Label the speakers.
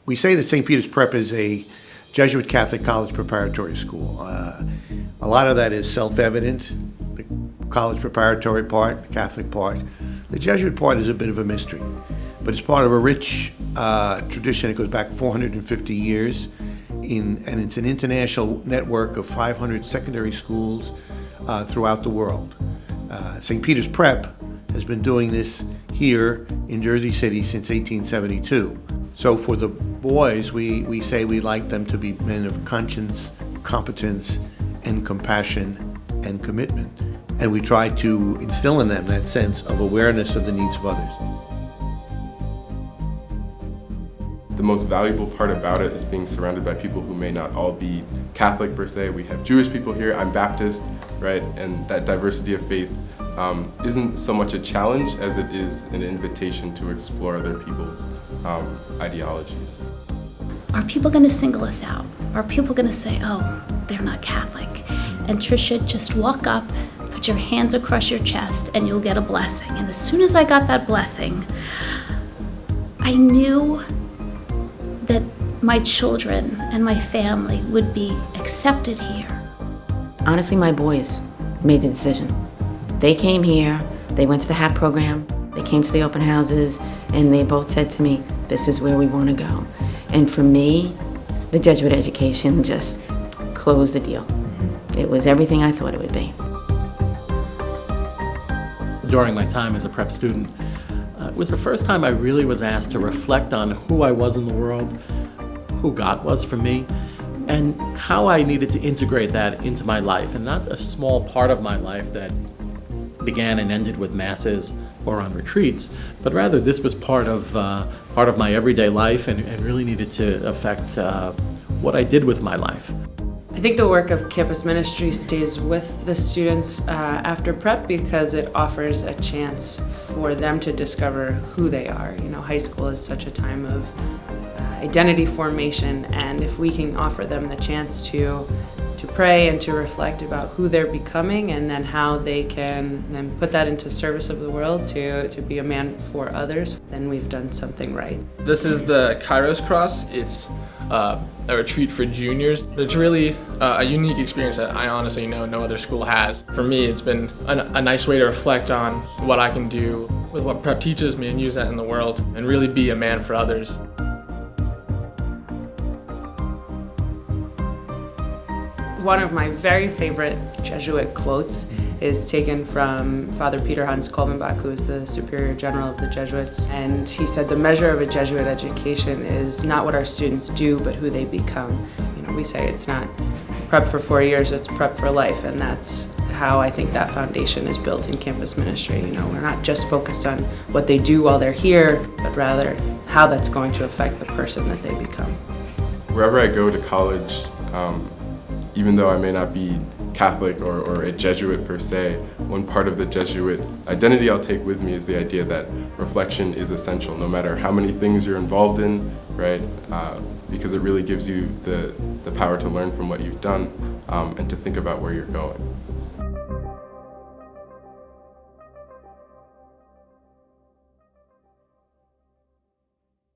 Speaker 1: We say that St. Peter's Prep is a Jesuit Catholic college preparatory school. A lot of that is self-evident, the college preparatory part, the Catholic part. The Jesuit part is a bit of a mystery, but it's part of a rich tradition. It goes back 450 years, and it's an international network of 500 secondary schools throughout the world. St. Peter's Prep has been doing this here in Jersey City since 1872. So for the boys, we say we like them to be men of conscience, competence, and compassion and commitment. And we try to instill in them that sense of awareness of the needs of others.
Speaker 2: The most valuable part about it is being surrounded by people who may not all be Catholic per se. We have Jewish people here, I'm Baptist, right? And that diversity of faith isn't so much a challenge as it is an invitation to explore other people's ideologies.
Speaker 3: Are people going to single us out? Are people going to say, oh, they're not Catholic? And Tricia, just walk up, put your hands across your chest, and you'll get a blessing. And as soon as I got that blessing, I knew that my children and my family would be accepted here.
Speaker 4: Honestly, my boys made the decision. They came here, they went to the HAP program, they came to the open houses, and they both said to me, this is where we want to go. And for me, the Jesuit education just closed the deal. It was everything I thought it would be.
Speaker 5: During my time as a prep student, it was the first time I really was asked to reflect on who I was in the world, who God was for me, and how I needed to integrate that into my life, and not a small part of my life that began and ended with masses or on retreats, but rather this was part of my everyday life and really needed to affect what I did with my life.
Speaker 6: I think the work of campus ministry stays with the students after prep because it offers a chance for them to discover who they are. You know, high school is such a time of identity formation, and if we can offer them the chance to pray and to reflect about who they're becoming and then how they can then put that into service of the world to be a man for others, then we've done something right.
Speaker 7: This is the Kairos Cross. It's a retreat for juniors. It's really a unique experience that I honestly know no other school has. For me, it's been a nice way to reflect on what I can do with what prep teaches me and use that in the world and really be a man for others.
Speaker 6: One of my very favorite Jesuit quotes is taken from Father Peter Hans Kolbenbach, who is the Superior General of the Jesuits. And he said, the measure of a Jesuit education is not what our students do, but who they become. You know, we say it's not prep for 4 years, it's prep for life. And that's how I think that foundation is built in campus ministry. You know, we're not just focused on what they do while they're here, but rather how that's going to affect the person that they become.
Speaker 2: Wherever I go to college, even though I may not be Catholic or a Jesuit per se, one part of the Jesuit identity I'll take with me is the idea that reflection is essential, no matter how many things you're involved in, right? Because it really gives you the power to learn from what you've done and to think about where you're going.